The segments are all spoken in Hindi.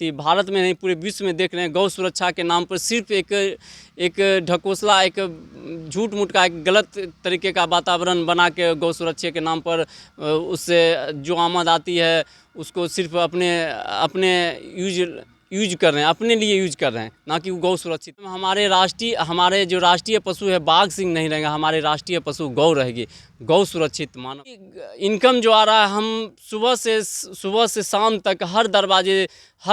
भारत में नहीं पूरे विश्व में देख रहे हैं गौ सुरक्षा के नाम पर सिर्फ एक ढकोसला, एक झूठ मूठ का, एक गलत तरीके का वातावरण बना के गौ सुरक्षा के नाम पर उससे जो आमद आती है उसको सिर्फ अपने यूज कर रहे हैं, अपने लिए यूज कर रहे हैं, ना कि गौ सुरक्षित। हमारे जो राष्ट्रीय पशु है बाघ सिंह नहीं रहेगा, हमारे राष्ट्रीय पशु गौ रहेगी, गौ सुरक्षित मानव। इनकम जो आ रहा है, हम सुबह से शाम तक हर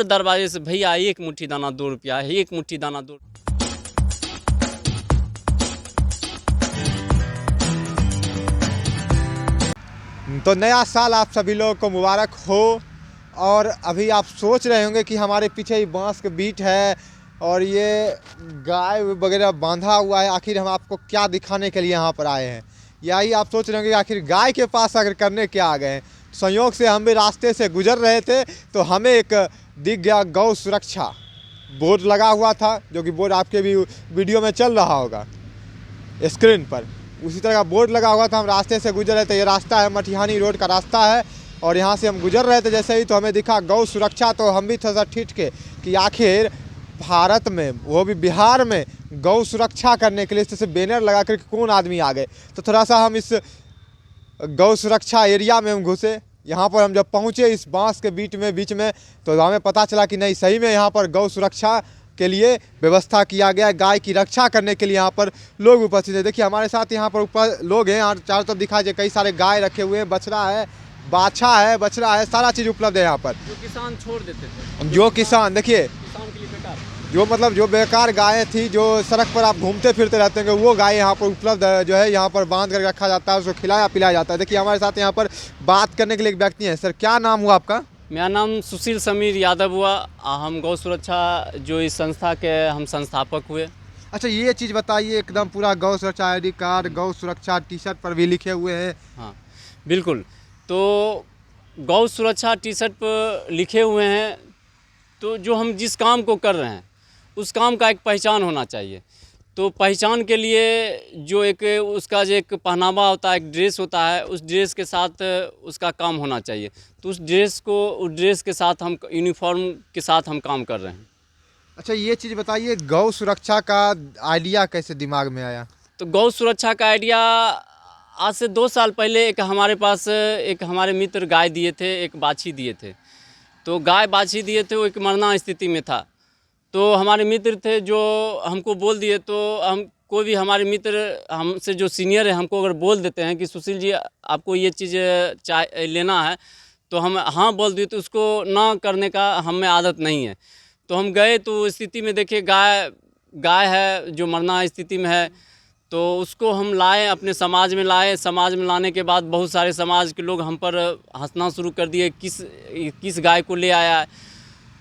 दरवाजे से भैया एक मुट्ठी दाना 2 रुपया है, एक मुट्ठी दाना 2। तो नया साल आप सभी लोगों को मुबारक हो। और अभी आप सोच रहे होंगे कि हमारे पीछे ही बांस के बीट है और ये गाय वगैरह बांधा हुआ है, आखिर हम आपको क्या दिखाने के लिए यहाँ पर आए हैं। यही आप सोच रहे होंगे कि आखिर गाय के पास आकर करने क्या आ गए हैं। संयोग से हम भी रास्ते से गुजर रहे थे तो हमें एक दिख गया गौ सुरक्षा बोर्ड लगा हुआ था, जो कि बोर्ड आपके भी वीडियो में चल रहा होगा स्क्रीन पर। उसी तरह का बोर्ड लगा हुआ था, हम रास्ते से गुजर रहे थे। ये रास्ता है मटिहानी रोड का रास्ता है और यहाँ से हम गुजर रहे थे जैसे ही तो हमें दिखा गौ सुरक्षा। तो हम भी थोड़ा सा ठिठ के कि आखिर भारत में, वो भी बिहार में, गौ सुरक्षा करने के लिए इस बैनर लगा कर कौन आदमी आ गए। तो थोड़ा सा हम इस गौ सुरक्षा एरिया में हम घुसे। यहाँ पर हम जब पहुँचे इस बांस के बीच में तो हमें पता चला कि नहीं, सही में यहाँ पर गौ सुरक्षा के लिए व्यवस्था किया गया है। गाय की रक्षा करने के लिए यहाँ पर लोग उपस्थित है। देखिए हमारे साथ यहाँ पर ऊपर लोग हैं, यहाँ चारों तरफ दिखाई दे कई सारे गाय रखे हुए हैं, बछड़ा है, बाछा है, बछड़ा है, सारा चीज़ उपलब्ध है यहाँ पर। जो किसान छोड़ देते थे, जो किसान, देखिए किसान के लिए बेकार, जो बेकार गायें थी, जो सड़क पर आप घूमते फिरते रहते हैं, वो गाय यहाँ पर उपलब्ध है, जो है यहाँ पर बांध कर रखा जाता है, उसको खिलाया पिलाया जाता है। देखिए हमारे साथ यहाँ पर बात करने के लिए एक व्यक्ति हैं। सर क्या नाम हुआ आपका? मेरा नाम सुशील समीर यादव हुआ। हम गौ सुरक्षा जो इस संस्था के हम संस्थापक हुए। अच्छा ये चीज़ बताइए, एकदम पूरा गौ सुरक्षा ID कार्ड, गौ सुरक्षा टी-शर्ट पर भी लिखे हुए हैं। हाँ बिल्कुल, तो गौ सुरक्षा टी-शर्ट पर लिखे हुए हैं, तो जो हम जिस काम को कर रहे हैं उस काम का एक पहचान होना चाहिए। तो पहचान के लिए जो उसका जो एक पहनावा होता है, एक ड्रेस होता है, उस ड्रेस के साथ उसका काम होना चाहिए। तो उस ड्रेस के साथ हम यूनिफॉर्म के साथ हम काम कर रहे हैं। अच्छा ये चीज़ बताइए, गौ सुरक्षा का आइडिया कैसे दिमाग में आया? तो गौ सुरक्षा का आइडिया आज से 2 साल पहले एक हमारे मित्र गाय दिए थे, एक बाछी दिए थे। तो गाय बाछी दिए थे, वो एक मरना स्थिति में था। तो हमारे मित्र थे जो हमको बोल दिए, तो हम कोई भी हमारे मित्र हमसे जो सीनियर है हमको अगर बोल देते हैं कि सुशील जी आपको ये चीज़ लेना है, तो हम हाँ बोल दिए, तो उसको ना करने का हम में आदत नहीं है। तो हम गए तो स्थिति में देखिए गाय है जो मरना स्थिति में है, तो उसको हम लाए, अपने समाज में लाए। समाज में लाने के बाद बहुत सारे समाज के लोग हम पर हंसना शुरू कर दिए, किस गाय को ले आया है।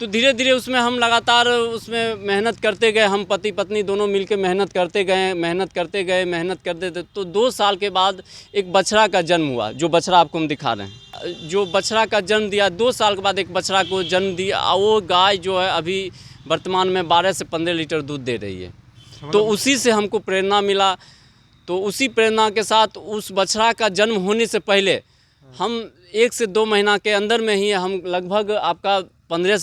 तो धीरे धीरे उसमें हम लगातार उसमें मेहनत करते गए, हम पति पत्नी दोनों मिलकर मेहनत करते गए। तो 2 साल के बाद एक बछड़ा का जन्म हुआ, जो बछड़ा आपको हम दिखा रहे हैं। जो बछड़ा का जन्म दिया, 2 साल के बाद एक बछड़ा को जन्म दिया। वो गाय जो है अभी वर्तमान में 12 से 15 लीटर दूध दे रही है। तो उसी से हमको प्रेरणा मिला। तो उसी प्रेरणा के साथ उस बछड़ा का जन्म होने से पहले हम 1 से 2 महीना के अंदर में ही हम लगभग आपका 15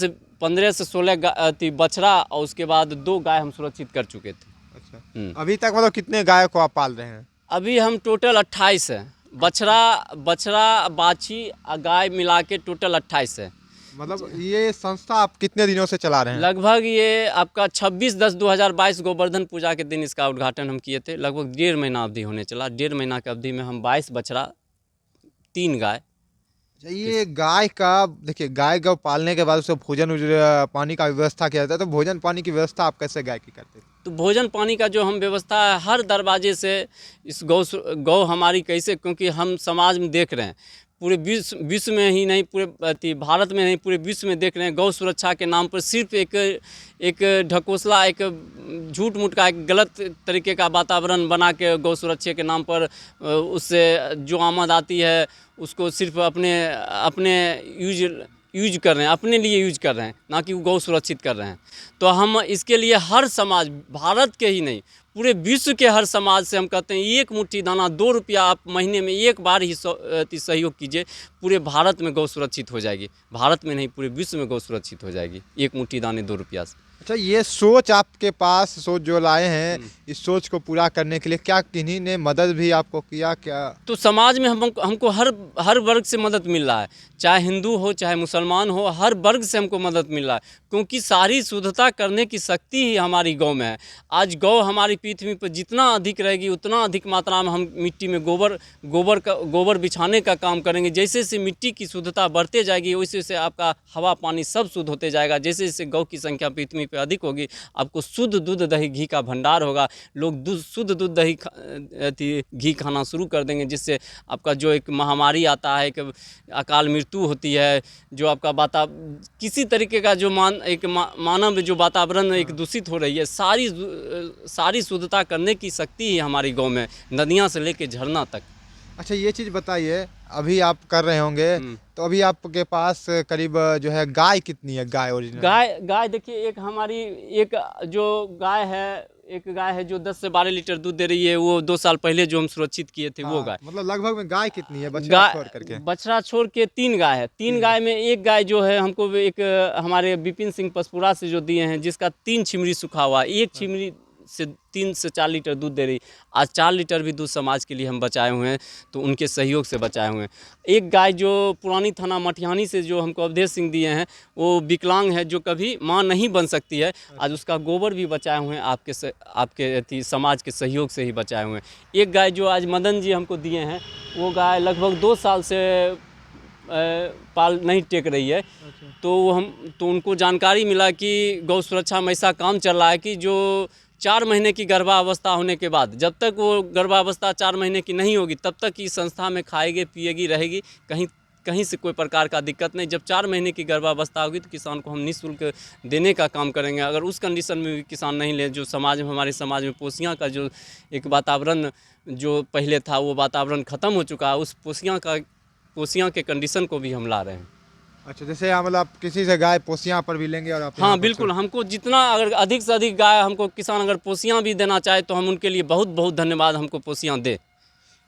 से 16 बछड़ा और उसके बाद 2 गाय हम सुरक्षित कर चुके थे। अच्छा अभी तक मतलब कितने गाय को आप पाल रहे हैं? अभी हम टोटल 28 है, बछड़ा बाछी गाय मिला के टोटल 28 है। मतलब ये संस्था आप कितने दिनों से चला रहे हैं? लगभग ये आपका 26/10/2022 गोवर्धन पूजा के दिन इसका उद्घाटन हम किए थे। लगभग 1.5 महीना अवधि होने चला। 1.5 महीना की अवधि में हम 22 बछड़ा, 3 गाय। ये गाय का, देखिए गाय गौ पालने के बाद उसको भोजन पानी का व्यवस्था किया जाता है, तो भोजन पानी की व्यवस्था आप कैसे गाय की करते हैं? तो भोजन पानी का जो हम व्यवस्था है, हर दरवाजे से इस गौ हमारी कैसे, क्योंकि हम समाज में देख रहे हैं पूरे विश्व में ही नहीं, पूरे भारत में नहीं पूरे विश्व में देख रहे हैं गौ सुरक्षा के नाम पर सिर्फ एक ढकोसला, एक झूठ मूठ का, एक गलत तरीके का वातावरण बना के गौ सुरक्षा के नाम पर उससे जो आमद आती है उसको सिर्फ अपने यूज कर रहे हैं, अपने लिए यूज कर रहे हैं, ना कि गौ सुरक्षित कर रहे हैं। तो हम इसके लिए हर समाज, भारत के ही नहीं पूरे विश्व के हर समाज से हम कहते हैं एक मुट्ठी दाना 2 रुपया आप महीने में एक बार ही सहयोग कीजिए, पूरे भारत में गौ सुरक्षित हो जाएगी। भारत में नहीं, पूरे विश्व में गौ सुरक्षित हो जाएगी एक मुट्ठी दाने 2 रुपया से। अच्छा, ये सोच आपके पास सोच जो लाए हैं, इस सोच को पूरा करने के लिए क्या किन्हीं ने मदद भी आपको किया क्या? तो समाज में हमको हर वर्ग से मदद मिल रहा है, चाहे हिंदू हो चाहे मुसलमान हो, हर वर्ग से हमको मदद मिल रहा है, क्योंकि सारी शुद्धता करने की शक्ति ही हमारी गौ में है। आज गौ हमारी पृथ्वी पर जितना अधिक रहेगी उतना अधिक मात्रा में हम मिट्टी में गोबर बिछाने का काम करेंगे। जैसे जैसे मिट्टी की शुद्धता बढ़ते जाएगी वैसे वैसे आपका हवा पानी सब शुद्ध होते जाएगा। जैसे जैसे गौ की संख्या पृथ्वी पे अधिक होगी, आपको शुद्ध दूध दही घी का भंडार होगा। लोग शुद्ध दूध दही घी खाना शुरू कर देंगे, जिससे आपका जो एक महामारी आता है, एक अकाल मृत्यु होती है, जो आपका किसी तरीके का जो मानव जो वातावरण एक दूषित हो रही है, सारी शुद्धता करने की शक्ति ही हमारी गौ में, नदियाँ से लेके झरना तक। अच्छा, ये चीज़ बताइए, अभी आप कर रहे होंगे तो अभी आपके पास करीब जो है गाय कितनी है? गाय ओरिजिनल गाय देखिए, एक जो गाय है जो 10 से 12 लीटर दूध दे रही है, वो 2 साल पहले जो हम सुरक्षित किए थे। वो गाय मतलब लगभग में गाय कितनी है बछड़ा छोड़ करके? बछड़ा छोड़ के 3 गाय है। 3 गाय में एक गाय जो है हमको एक हमारे विपिन सिंह पसपुरा से जो दिए हैं, जिसका 3 छिमरी सूखा हुआ, एक छिमरी से 3 से 4 लीटर दूध दे रही। आज 4 लीटर भी दूध समाज के लिए हम बचाए हुए हैं, तो उनके सहयोग से बचाए हुए हैं। एक गाय जो पुरानी थाना मटिहानी से जो हमको अवधेश सिंह दिए हैं, वो विकलांग है, जो कभी मां नहीं बन सकती है। आज उसका गोबर भी बचाए हुए हैं, आपके समाज के सहयोग से ही बचाए हुए हैं। एक गाय जो आज मदन जी हमको दिए हैं, वो गाय लगभग 2 साल से पाल नहीं टेक रही है। तो उनको जानकारी मिला कि गौ सुरक्षा में ऐसा काम चल रहा है कि जो 4 महीने की गर्भावस्था होने के बाद, जब तक वो गर्भावस्था 4 महीने की नहीं होगी, तब तक इस संस्था में खाएगी पिएगी रहेगी, कहीं से कोई प्रकार का दिक्कत नहीं। जब 4 महीने की गर्भावस्था होगी तो किसान को हम निःशुल्क देने का काम करेंगे। अगर उस कंडीशन में भी किसान नहीं ले, जो हमारे समाज में पोसियाँ का जो एक वातावरण जो पहले था, वो वातावरण ख़त्म हो चुका है। उस पोसियाँ के कंडीशन को भी हम ला रहे हैं। अच्छा, जैसे मतलब आप किसी से गाय पोसियाँ पर भी लेंगे और आप? हाँ बिल्कुल, हमको जितना अगर अधिक से अधिक गाय हमको किसान अगर पोसियाँ भी देना चाहे तो हम उनके लिए बहुत बहुत धन्यवाद, हमको पोसियाँ दे।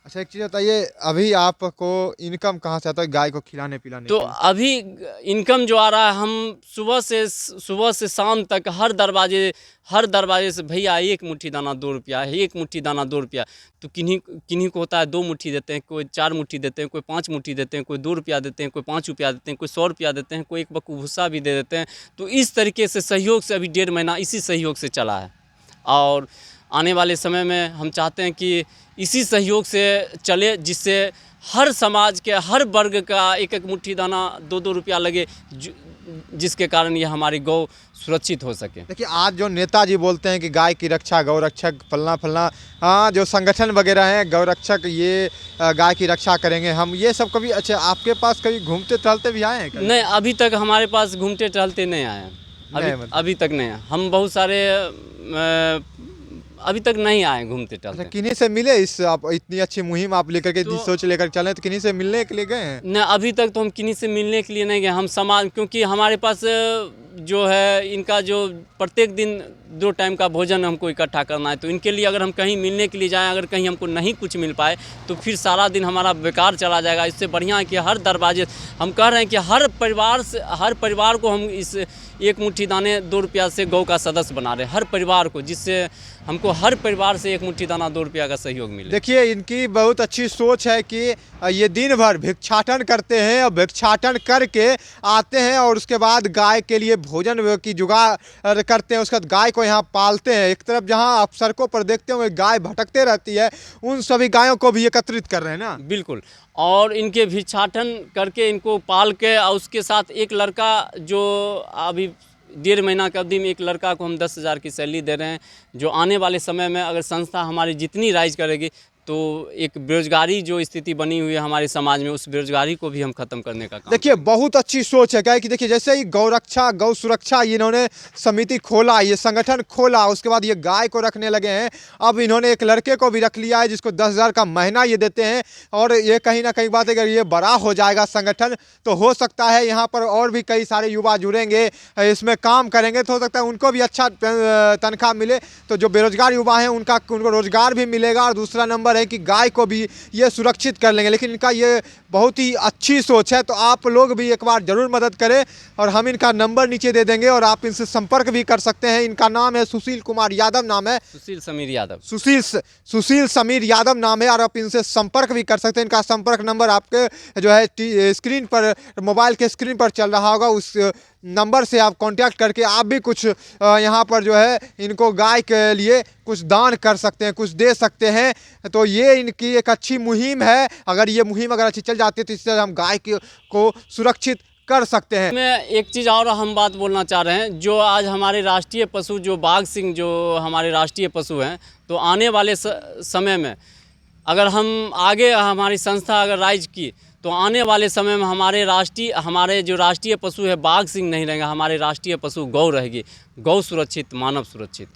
अच्छा, एक चीज़ बताइए, अभी आपको इनकम कहाँ से आता है गाय को खिलाने पिलाने तो के लिए? अभी इनकम जो आ रहा है, हम सुबह से शाम तक हर दरवाजे से भैया एक मुट्ठी दाना 2 रुपया है, एक मुट्ठी दाना 2 रुपया। तो किन्हीं को होता है 2 मुट्ठी देते हैं, कोई 4 मुट्ठी देते हैं, कोई 5 मुट्ठी देते हैं, कोई 2 रुपया देते हैं, कोई 5 रुपया देते हैं, कोई 100 रुपया देते हैं, कोई एक बक्कू भूसा भी दे देते हैं। तो इस तरीके से सहयोग से अभी 1.5 महीना इसी सहयोग से चला है, और आने वाले समय में हम चाहते हैं कि इसी सहयोग से चले, जिससे हर समाज के हर वर्ग का एक एक मुट्ठी दाना 2-2 रुपया लगे, जिसके कारण ये हमारी गौ सुरक्षित हो सके। देखिए, आज जो नेताजी बोलते हैं कि गाय की रक्षा गौ रक्षक फलना, हाँ, जो संगठन वगैरह हैं गौ रक्षक, ये गाय की रक्षा करेंगे हम, ये सब कभी अच्छा आपके पास कभी घूमते टहलते भी आए हैं कभी? नहीं, अभी तक हमारे पास घूमते टहलते नहीं आए हैं। अभी तक नहीं। हम बहुत सारे अभी तक नहीं आए घूमते टहलते। अच्छा, किन्हीं से मिले? आप इतनी अच्छी मुहिम आप लेकर के इतनी सोच लेकर चले, तो किन्हीं से मिलने के लिए गए हैं? नहीं, अभी तक तो हम किन्हीं से मिलने के लिए नहीं गए। हम समाज, क्योंकि हमारे पास जो है इनका जो प्रत्येक दिन 2 टाइम का भोजन हमको इकट्ठा करना है, तो इनके लिए अगर हम कहीं मिलने के लिए जाएं, अगर कहीं हमको नहीं कुछ मिल पाए तो फिर सारा दिन हमारा बेकार चला जाएगा। इससे बढ़िया है कि हर दरवाजे, हम कह रहे हैं कि हर परिवार को हम इस एक मुट्ठी दाने 2 रुपया से गौ का सदस्य बना रहे, हर परिवार को, जिससे हमको हर परिवार से एक मुट्ठी दाना 2 रुपया का सहयोग मिले। देखिए, इनकी बहुत अच्छी सोच है कि ये दिन भर भिक्षाटन करते हैं और भिक्षाटन करके आते हैं, और उसके बाद गाय के लिए भोजन की जुगाड़ करते हैं। उसके बाद गाय को यहाँ पालते हैं। एक तरफ जहाँ आप सड़कों पर देखते होंगे गाय भटकते रहती है, उन सभी गायों को भी एकत्रित कर रहे हैं ना? बिल्कुल। और इनके भिक्षाटन करके इनको पाल के, और उसके साथ एक लड़का जो अभी 1.5 महीना की अवधि में एक लड़का को हम 10,000 की सैलरी दे रहे हैं, जो आने वाले समय में अगर संस्था हमारी जितनी राइज करेगी तो एक बेरोजगारी जो स्थिति बनी हुई है हमारे समाज में, उस बेरोजगारी को भी हम खत्म करने का काम देखिए बहुत अच्छी सोच है। क्या है कि देखिए जैसे ही गौरक्षा गौ सुरक्षा इन्होंने समिति खोला, ये संगठन खोला, उसके बाद ये गाय को रखने लगे हैं। अब इन्होंने एक लड़के को भी रख लिया है जिसको 10,000 का महीना ये देते हैं। और ये कहीं ना कहीं बात है, अगर ये बड़ा हो जाएगा संगठन तो हो सकता है यहाँ पर और भी कई सारे युवा जुड़ेंगे, इसमें काम करेंगे, तो हो सकता है उनको भी अच्छा तनख्वाह मिले। तो जो बेरोजगार युवा हैं उनको रोजगार भी मिलेगा। और दूसरा नंबर है कि गाय को भी ये सुरक्षित कर लेंगे। लेकिन इनका ये बहुत ही अच्छी सोच है, तो आप लोग भी एक बार ज़रूर मदद करें। और हम इनका नंबर नीचे दे देंगे और आप इनसे संपर्क भी कर सकते हैं। इनका नाम है सुशील कुमार यादव, नाम है सुशील समीर यादव। सुशील समीर यादव नाम है, और आप इनसे संपर्क भी कर सकते हैं। इनका संपर्क नंबर आपके जो है स्क्रीन पर, मोबाइल के स्क्रीन पर चल रहा होगा, उस नंबर से आप कांटेक्ट करके आप भी कुछ यहाँ पर जो है इनको गाय के लिए कुछ दान कर सकते हैं, कुछ दे सकते हैं। तो ये इनकी एक अच्छी मुहिम है। अगर ये मुहिम अगर अच्छी चल जाती है तो इससे हम गाय को सुरक्षित कर सकते हैं। मैं एक चीज़ और हम बात बोलना चाह रहे हैं, जो आज हमारे राष्ट्रीय पशु जो बाघ सिंह जो हमारे राष्ट्रीय पशु हैं, तो आने वाले समय में अगर हम आगे हमारी संस्था अगर राइज की तो आने वाले समय में हमारे जो राष्ट्रीय पशु है बाघ सिंह नहीं रहेगा, हमारे राष्ट्रीय पशु गौ रहेगी। गौ सुरक्षित, मानव सुरक्षित।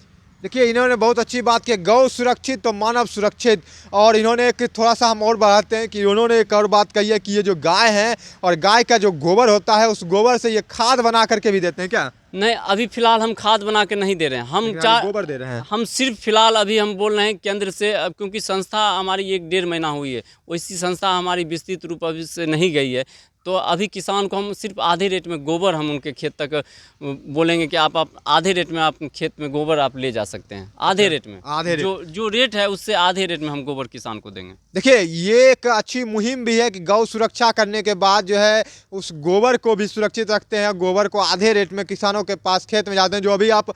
देखिए इन्होंने बहुत अच्छी बात की, गौ सुरक्षित तो मानव सुरक्षित। और इन्होंने एक थोड़ा सा हम और बढ़ाते हैं कि उन्होंने एक और बात कही है कि ये जो गाय है और गाय का जो गोबर होता है, उस गोबर से ये खाद बना करके भी देते हैं। क्या? नहीं, अभी फिलहाल हम खाद बना के नहीं दे रहे हैं, हम गोबर दे रहे हैं। हम सिर्फ फिलहाल अभी हम बोल रहे हैं केंद्र से, अब क्योंकि संस्था हमारी 1-1.5 महीना हुई है, वैसी संस्था हमारी विस्तृत रूप अभी से नहीं गई है। तो अभी किसान को हम सिर्फ आधे रेट में गोबर हम उनके खेत तक बोलेंगे कि आप आधे रेट में आप खेत में गोबर आप ले जा सकते हैं। आधे रेट में, जो रेट है उससे आधे रेट में हम गोबर किसान को देंगे। देखिए ये एक अच्छी मुहिम भी है कि गौ सुरक्षा करने के बाद जो है उस गोबर को भी सुरक्षित रखते हैं। गोबर को आधे रेट में किसानों के पास खेत में जाते हैं। जो अभी आप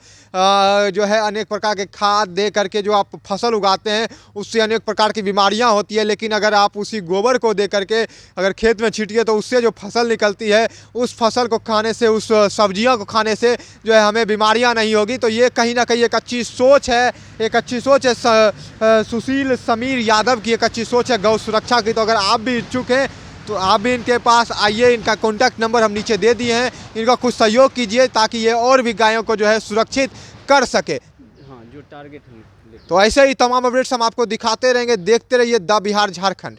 जो है अनेक प्रकार के खाद दे करके जो आप फसल उगाते हैं उससे अनेक प्रकार की बीमारियां होती है। लेकिन अगर आप उसी गोबर को दे करके अगर खेत में छीटिए तो उससे जो फसल निकलती है, उस फसल को खाने से, उस सब्जियों को खाने से जो है हमें बीमारियां नहीं होगी। तो ये कहीं ना कहीं एक अच्छी सोच है, एक अच्छी सोच है सुशील समीर यादव की, एक अच्छी सोच है गौ सुरक्षा की। तो अगर आप भी इच्छुक हैं तो आप भी इनके पास आइए। इनका कॉन्टैक्ट नंबर हम नीचे दे दिए हैं। इनका कुछ सहयोग कीजिए ताकि ये और भी गायों को जो है सुरक्षित कर सके। हाँ, जो टारगेट हम। तो ऐसे ही तमाम अपडेट्स हम आपको दिखाते रहेंगे। देखते रहिए द बिहार झारखंड।